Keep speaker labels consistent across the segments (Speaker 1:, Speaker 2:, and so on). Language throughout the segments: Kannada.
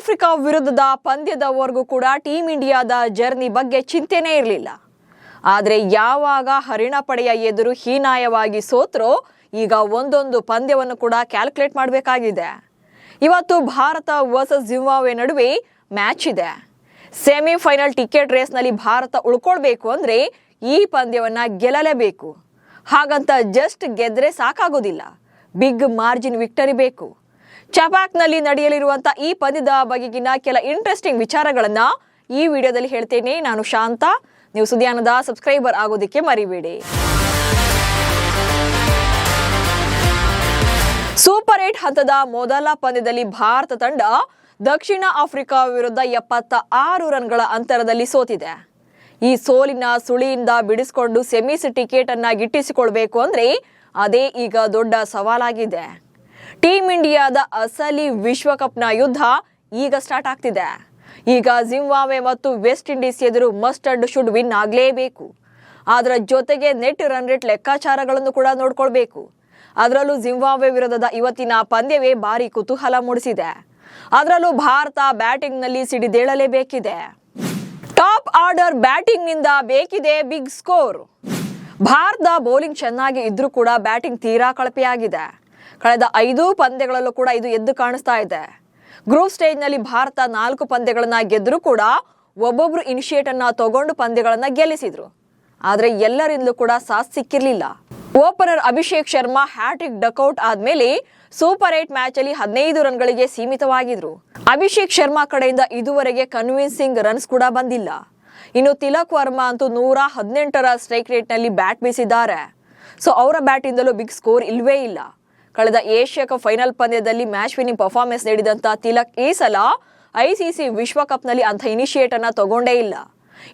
Speaker 1: ಆಫ್ರಿಕಾ ವಿರುದ್ಧದ ಪಂದ್ಯದವರೆಗೂ ಕೂಡ ಟೀಂ ಇಂಡಿಯಾದ ಜರ್ನಿ ಬಗ್ಗೆ ಚಿಂತೆನೇ ಇರಲಿಲ್ಲ. ಆದರೆ ಯಾವಾಗ ಹರಿಣ ಪಡೆಯ ಎದುರು ಹೀನಾಯವಾಗಿ ಸೋತ್ರೋ ಈಗ ಒಂದೊಂದು ಪಂದ್ಯವನ್ನು ಕೂಡ ಕ್ಯಾಲ್ಕುಲೇಟ್ ಮಾಡಬೇಕಾಗಿದೆ. ಇವತ್ತು ಭಾರತ ವರ್ಸಸ್ ಜಿಂಬಾಬ್ವೆ ನಡುವೆ ಮ್ಯಾಚ್ ಇದೆ. ಸೆಮಿಫೈನಲ್ ಟಿಕೆಟ್ ರೇಸ್ನಲ್ಲಿ ಭಾರತ ಉಳ್ಕೊಳ್ಬೇಕು ಅಂದರೆ ಈ ಪಂದ್ಯವನ್ನು ಗೆಲ್ಲಲೇಬೇಕು. ಹಾಗಂತ ಜಸ್ಟ್ ಗೆದ್ರೆ ಸಾಕಾಗೋದಿಲ್ಲ, ಬಿಗ್ ಮಾರ್ಜಿನ್ ವಿಕ್ಟರಿ ಬೇಕು. ಚಪಾಕ್ನಲ್ಲಿ ನಡೆಯಲಿರುವಂಥ ಈ ಪಂದ್ಯದ ಬಗೆಗಿನ ಕೆಲ ಇಂಟ್ರೆಸ್ಟಿಂಗ್ ವಿಚಾರಗಳನ್ನು ಈ ವಿಡಿಯೋದಲ್ಲಿ ಹೇಳ್ತೇನೆ. ನಾನು ಶಾಂತ. ನೀವು ಸುದ್ದಿಯಾನದ ಸಬ್ಸ್ಕ್ರೈಬರ್ ಆಗೋದಕ್ಕೆ ಮರಿಬೇಡಿ. ಸೂಪರ್ 8 ಹಂತದ ಮೊದಲ ಪಂದ್ಯದಲ್ಲಿ ಭಾರತ ತಂಡ ದಕ್ಷಿಣ ಆಫ್ರಿಕಾ ವಿರುದ್ಧ 76 ರನ್ಗಳ ಅಂತರದಲ್ಲಿ ಸೋತಿದೆ. ಈ ಸೋಲಿನ ಸುಳಿಯಿಂದ ಬಿಡಿಸಿಕೊಂಡು ಸೆಮೀಸ್ ಟಿಕೆಟ್ ಅನ್ನ ಗಿಟ್ಟಿಸಿಕೊಳ್ಬೇಕು ಅಂದ್ರೆ ಅದೇ ಈಗ ದೊಡ್ಡ ಸವಾಲಾಗಿದೆ. ಟೀಂ ಇಂಡಿಯಾದ ಅಸಲಿ ವಿಶ್ವಕಪ್ನ ಯುದ್ಧ ಈಗ ಸ್ಟಾರ್ಟ್ ಆಗ್ತಿದೆ. ಈಗ ಜಿಂಬಾಬ್ವೆ ಮತ್ತು ವೆಸ್ಟ್ ಇಂಡೀಸ್ ಎದುರು ಮಸ್ಟ್ ಅಂಡ್ ಶುಡ್ ವಿನ್ ಆಗಲೇಬೇಕು. ಅದರ ಜೊತೆಗೆ ನೆಟ್ ರನ್ ರೇಟ್ ಲೆಕ್ಕಾಚಾರಗಳನ್ನು ಕೂಡ ನೋಡ್ಕೊಳ್ಬೇಕು. ಅದರಲ್ಲೂ ಜಿಂಬಾಬ್ವೆ ವಿರುದ್ಧದ ಇವತ್ತಿನ ಪಂದ್ಯವೇ ಭಾರಿ ಕುತೂಹಲ ಮೂಡಿಸಿದೆ. ಅದರಲ್ಲೂ ಭಾರತ ಬ್ಯಾಟಿಂಗ್ನಲ್ಲಿ ಸಿಡಿದೇಳಲೇಬೇಕಿದೆ. ಟಾಪ್ ಆರ್ಡರ್ ಬ್ಯಾಟಿಂಗ್ ನಿಂದ ಬೇಕಿದೆ ಬಿಗ್ ಸ್ಕೋರ್. ಭಾರತ ಬೌಲಿಂಗ್ ಚೆನ್ನಾಗಿ ಇದ್ರೂ ಕೂಡ ಬ್ಯಾಟಿಂಗ್ ತೀರಾ ಕಳಪೆಯಾಗಿದೆ. ಕಳೆದ 5 ಪಂದ್ಯಗಳಲ್ಲೂ ಕೂಡ ಇದು ಎದ್ದು ಕಾಣಿಸ್ತಾ ಇದೆ. ಗ್ರೂಪ್ ಸ್ಟೇಜ್ನಲ್ಲಿ ಭಾರತ 4 ಪಂದ್ಯಗಳನ್ನ ಗೆದ್ದರೂ ಕೂಡ ಒಬ್ಬೊಬ್ರು ಇನಿಷಿಯೇಟ್ ಅನ್ನ ತಗೊಂಡು ಪಂದ್ಯಗಳನ್ನ ಗೆಲ್ಲಿಸಿದ್ರು. ಆದ್ರೆ ಎಲ್ಲರಿಂದಲೂ ಕೂಡ ಸಾಥ್ ಸಿಕ್ಕಿರ್ಲಿಲ್ಲ. Opener Abhishek Sharma hat trick duck out ಆದ್ಮೇಲೆ ಸೂಪರ್ 8 ಮ್ಯಾಚ್ ಅಲ್ಲಿ 15 ರನ್ಗಳಿಗೆ ಸೀಮಿತವಾಗಿದ್ರು. ಅಭಿಷೇಕ್ ಶರ್ಮಾ ಕಡೆಯಿಂದ ಇದುವರೆಗೆ ಕನ್ವಿನ್ಸಿಂಗ್ ರನ್ಸ್ ಕೂಡ ಬಂದಿಲ್ಲ. ಇನ್ನು ತಿಲಕ್ ವರ್ಮಾ ಅಂತೂ 118ರ ಸ್ಟ್ರೈಕ್ ರೇಟ್ ನಲ್ಲಿ ಬ್ಯಾಟ್ ಬೀಸಿದ್ದಾರೆ. ಸೊ ಅವರ ಬ್ಯಾಟ್ ಇಂದಲೂ ಬಿಗ್ ಸ್ಕೋರ್ ಇಲ್ವೇ ಇಲ್ಲ. ಕಳೆದ ಏಷ್ಯಾ ಕಪ್ ಫೈನಲ್ ಪಂದ್ಯದಲ್ಲಿ ಮ್ಯಾಚ್ ವಿನಿಂಗ್ ಪರ್ಫಾರ್ಮೆನ್ಸ್ ನೀಡಿದಂತ ತಿಲಕ್ ಈ ಸಲ ಐಸಿಸಿ ವಿಶ್ವಕಪ್ ನಲ್ಲಿ ಅಂತ ಇನಿಷಿಯೇಟ್ ಅನ್ನ ತಗೊಂಡೇ ಇಲ್ಲ.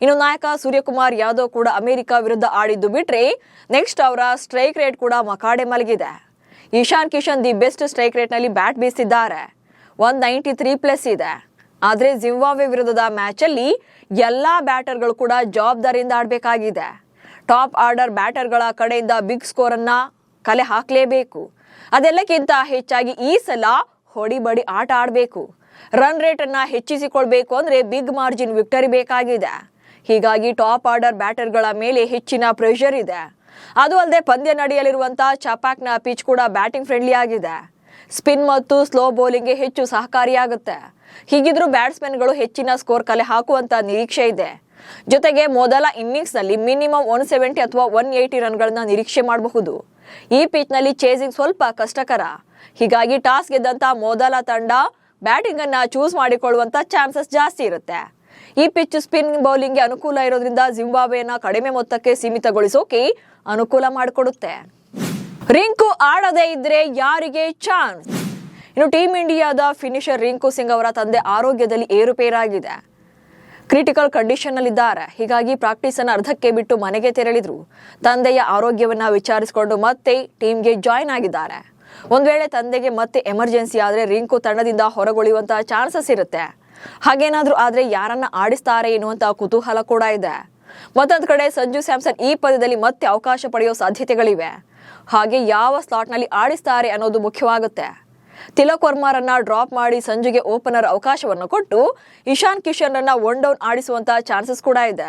Speaker 1: ಇನ್ನು ನಾಯಕ ಸೂರ್ಯಕುಮಾರ್ ಯಾದವ್ ಕೂಡ ಅಮೆರಿಕ ವಿರುದ್ಧ ಆಡಿದ್ದು ಬಿಟ್ರೆ ನೆಕ್ಸ್ಟ್ ಅವರ ಸ್ಟ್ರೈಕ್ ರೇಟ್ ಕೂಡ ಮಕಾಡೆ ಮಲಗಿದೆ. Ishan Kishan the best strike rate ನಲ್ಲಿ ಬ್ಯಾಟ್ ಬೀಸಿದ್ದಾರೆ. 193+ ಇದೆ. ಆದ್ರೆ ಜಿಂಬಾಬ್ವೆ ವಿರುದ್ಧದ ಮ್ಯಾಚ್ ಅಲ್ಲಿ ಎಲ್ಲಾ ಬ್ಯಾಟರ್ಗಳು ಕೂಡ ಜವಾಬ್ದಾರಿಯಿಂದ ಆಡಬೇಕಾಗಿದೆ. ಟಾಪ್ ಆರ್ಡರ್ ಬ್ಯಾಟರ್ಗಳ ಕಡೆಯಿಂದ ಬಿಗ್ ಸ್ಕೋರ್ ಅನ್ನ ಕಲೆ ಹಾಕಲೇಬೇಕು. ಅದೆಲ್ಲಕ್ಕಿಂತ ಹೆಚ್ಚಾಗಿ ಈ ಸಲ ಹೊಡಿಬಡಿ ಆಟ ಆಡಬೇಕು. ರನ್ ರೇಟ್ ಅನ್ನ ಹೆಚ್ಚಿಸಿಕೊಳ್ಬೇಕು ಅಂದ್ರೆ ಬಿಗ್ ಮಾರ್ಜಿನ್ ವಿಕ್ಟರಿ ಬೇಕಾಗಿದೆ. ಹೀಗಾಗಿ ಟಾಪ್ ಆರ್ಡರ್ ಬ್ಯಾಟರ್ಗಳ ಮೇಲೆ ಹೆಚ್ಚಿನ ಪ್ರೆಷರ್ ಇದೆ. ಅದು ಅಲ್ಲದೆ ಪಂದ್ಯ ನಡೆಯಲಿರುವಂತಹ ಚಪಾಕ್ನ ಪಿಚ್ ಕೂಡ ಬ್ಯಾಟಿಂಗ್ ಫ್ರೆಂಡ್ಲಿ ಆಗಿದೆ. ಸ್ಪಿನ್ ಮತ್ತು ಸ್ಲೋ ಬೌಲಿಂಗ್ಗೆ ಹೆಚ್ಚು ಸಹಕಾರಿಯಾಗುತ್ತೆ. ಹೀಗಿದ್ರೂ ಬ್ಯಾಟ್ಸ್ಮನ್ಗಳು ಹೆಚ್ಚಿನ ಸ್ಕೋರ್ ಕಲೆ ಹಾಕುವಂತ ನಿರೀಕ್ಷೆ ಇದೆ. ಜೊತೆಗೆ ಮೊದಲ ಇನ್ನಿಂಗ್ಸ್ ನಲ್ಲಿ ಮಿನಿಮಮ್ 170 ಅಥವಾ 180 ರನ್ಗಳನ್ನ ನಿರೀಕ್ಷೆ ಮಾಡಬಹುದು. ಈ ಪಿಚ್ ನಲ್ಲಿ ಚೇಸಿಂಗ್ ಸ್ವಲ್ಪ ಕಷ್ಟಕರ. ಹೀಗಾಗಿ ಟಾಸ್ ಗೆದ್ದಂತ ಮೊದಲ ತಂಡ ಬ್ಯಾಟಿಂಗ್ ಅನ್ನ ಚೂಸ್ ಮಾಡಿಕೊಳ್ಳುವಂತ ಚಾನ್ಸಸ್ ಜಾಸ್ತಿ ಇರುತ್ತೆ. ಈ ಪಿಚ್ ಸ್ಪಿನ್ ಬೌಲಿಂಗ್ಗೆ ಅನುಕೂಲ ಇರೋದ್ರಿಂದ ಜಿಂಬಾಬ್ವೆಯನ್ನ ಕಡಿಮೆ ಮೊತ್ತಕ್ಕೆ ಸೀಮಿತಗೊಳಿಸೋಕೆ ಅನುಕೂಲ ಮಾಡಿಕೊಡುತ್ತೆ. ರಿಂಕು ಆಡದೇ ಇದ್ರೆ ಯಾರಿಗೆ ಚಾನ್ಸ್? ಇನ್ನು ಟೀಂ ಇಂಡಿಯಾದ ಫಿನಿಶರ್ ರಿಂಕು ಸಿಂಗ್ ಅವರ ತಂದೆ ಆರೋಗ್ಯದಲ್ಲಿ ಏರುಪೇರಾಗಿದೆ. Critical condition ನಲ್ಲಿದ್ದಾರೆ. ಹೀಗಾಗಿ ಪ್ರಾಕ್ಟೀಸ್ ಅನ್ನು ಅರ್ಧಕ್ಕೆ ಬಿಟ್ಟು ಮನೆಗೆ ತೆರಳಿದ್ರು. ತಂದೆಯ ಆರೋಗ್ಯವನ್ನ ವಿಚಾರಿಸಿಕೊಂಡು ಮತ್ತೆ ಟೀಮ್ಗೆ ಜಾಯಿನ್ ಆಗಿದ್ದಾರೆ. ಒಂದ್ ವೇಳೆ ತಂದೆಗೆ ಮತ್ತೆ ಎಮರ್ಜೆನ್ಸಿ ಆದ್ರೆ ರಿಂಕು ತಂಡದಿಂದ ಹೊರಗುಳಿಯುವಂತಹ ಚಾನ್ಸಸ್ ಇರುತ್ತೆ. ಹಾಗೇನಾದ್ರೂ ಆದ್ರೆ ಯಾರನ್ನ ಆಡಿಸ್ತಾರೆ ಎನ್ನುವಂತ ಕುತೂಹಲ ಕೂಡ ಇದೆ. ಮತ್ತೊಂದ್ ಕಡೆ ಸಂಜು ಸ್ಯಾಮ್ಸನ್ ಈ ಪಂದ್ಯದಲ್ಲಿ ಮತ್ತೆ ಅವಕಾಶ ಪಡೆಯೋ ಸಾಧ್ಯತೆಗಳಿವೆ. ಹಾಗೆ ಯಾವ ಸ್ಲಾಟ್ ನಲ್ಲಿ ಆಡಿಸ್ತಾರೆ ಅನ್ನೋದು ಮುಖ್ಯವಾಗುತ್ತೆ. ತಿಲಕ್ ವರ್ಮಾರನ್ನ ಡ್ರಾಪ್ ಮಾಡಿ ಸಂಜುಗೆ ಓಪನರ್ ಅವಕಾಶವನ್ನು ಕೊಟ್ಟು ಇಶಾನ್ ಕಿಶನ್ ರನ್ನ 1 ಡೌನ್ ಆಡಿಸುವಂತಹ ಚಾನ್ಸಸ್ ಕೂಡ ಇದೆ.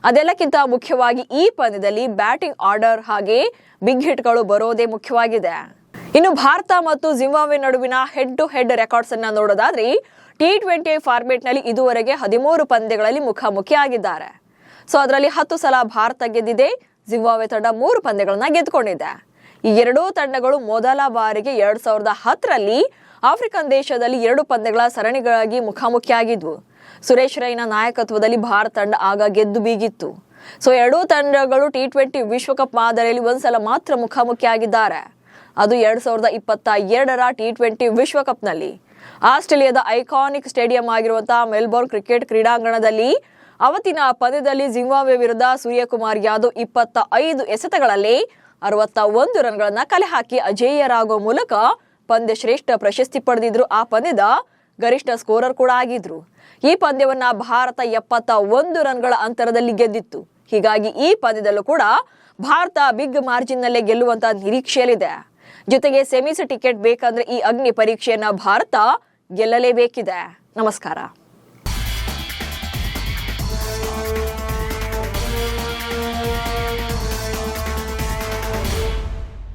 Speaker 1: ಅದೆಲ್ಲಕ್ಕಿಂತ ಮುಖ್ಯವಾಗಿ ಈ ಪಂದ್ಯದಲ್ಲಿ ಬ್ಯಾಟಿಂಗ್ ಆರ್ಡರ್ ಹಾಗೆ ಬಿಗ್ ಹಿಟ್ಗಳು ಬರೋದೇ ಮುಖ್ಯವಾಗಿದೆ. ಇನ್ನು ಭಾರತ ಮತ್ತು ಜಿಂಬಾಬ್ವೆ ನಡುವಿನ ಹೆಡ್ ಟು ಹೆಡ್ ರೆಕಾರ್ಡ್ಸ್ ಅನ್ನ ನೋಡೋದಾದ್ರೆ T20 ಫಾರ್ಮೆಟ್ ನಲ್ಲಿ ಇದುವರೆಗೆ 13 ಪಂದ್ಯಗಳಲ್ಲಿ ಮುಖಾಮುಖಿಯಾಗಿದ್ದಾರೆ. ಸೊ ಅದರಲ್ಲಿ 10 ಸಲ ಭಾರತ ಗೆದ್ದಿದೆ. ಜಿಂಬಾಬ್ವೆ ತಂಡ 3 ಪಂದ್ಯಗಳನ್ನ ಗೆದ್ದುಕೊಂಡಿದೆ. ಈ ಎರಡೂ ತಂಡಗಳು ಮೊದಲ ಬಾರಿಗೆ 2010ರಲ್ಲಿ ಆಫ್ರಿಕನ್ ದೇಶದಲ್ಲಿ 2 ಪಂದ್ಯಗಳ ಸರಣಿಗಳಾಗಿ ಮುಖಾಮುಖಿಯಾಗಿದ್ವು. ಸುರೇಶ್ ರೈನಾ ನಾಯಕತ್ವದಲ್ಲಿ ಭಾರತ ತಂಡ ಆಗ ಗೆದ್ದು ಬೀಗಿತ್ತು. ಸೊ ಎರಡೂ ತಂಡಗಳು T20 ವಿಶ್ವಕಪ್ ಮಾದರಿಯಲ್ಲಿ ಒಂದ್ಸಲ ಮಾತ್ರ ಮುಖಾಮುಖಿಯಾಗಿದ್ದಾರೆ. ಅದು 2022ರ T20 ವಿಶ್ವಕಪ್ನಲ್ಲಿ ಆಸ್ಟ್ರೇಲಿಯಾದ ಐಕಾನಿಕ್ ಸ್ಟೇಡಿಯಂ ಆಗಿರುವಂತಹ ಮೆಲ್ಬೋರ್ನ್ ಕ್ರಿಕೆಟ್ ಕ್ರೀಡಾಂಗಣದಲ್ಲಿ ಅವತ್ತಿನ ಪಂದ್ಯದಲ್ಲಿ ಜಿಂಬಾಬ್ವೆ ವಿರುದ್ಧ ಸೂರ್ಯಕುಮಾರ್ ಯಾದವ್ 25 ಎಸೆತಗಳಲ್ಲಿ 61 ರನ್ಗಳನ್ನ ಕಲೆ ಹಾಕಿ ಅಜೇಯರಾಗುವ ಮೂಲಕ ಪಂದ್ಯ ಶ್ರೇಷ್ಠ ಪ್ರಶಸ್ತಿ ಪಡೆದಿದ್ರು. ಆ ಪಂದ್ಯದ ಗರಿಷ್ಠ ಸ್ಕೋರರ್ ಕೂಡ ಆಗಿದ್ರು. ಈ ಪಂದ್ಯವನ್ನ ಭಾರತ 71 ರನ್ಗಳ ಅಂತರದಲ್ಲಿ ಗೆದ್ದಿತ್ತು. ಹೀಗಾಗಿ ಈ ಪಂದ್ಯದಲ್ಲೂ ಕೂಡ ಭಾರತ ಬಿಗ್ ಮಾರ್ಜಿನ್ ನಲ್ಲೇ ಗೆಲ್ಲುವಂತ ನಿರೀಕ್ಷೆಯಲ್ಲಿದೆ. ಜೊತೆಗೆ ಸೆಮೀಸ್ ಟಿಕೆಟ್ ಬೇಕಂದ್ರೆ ಈ ಅಗ್ನಿ ಪರೀಕ್ಷೆಯನ್ನ ಭಾರತ ಗೆಲ್ಲಲೇಬೇಕಿದೆ. ನಮಸ್ಕಾರ.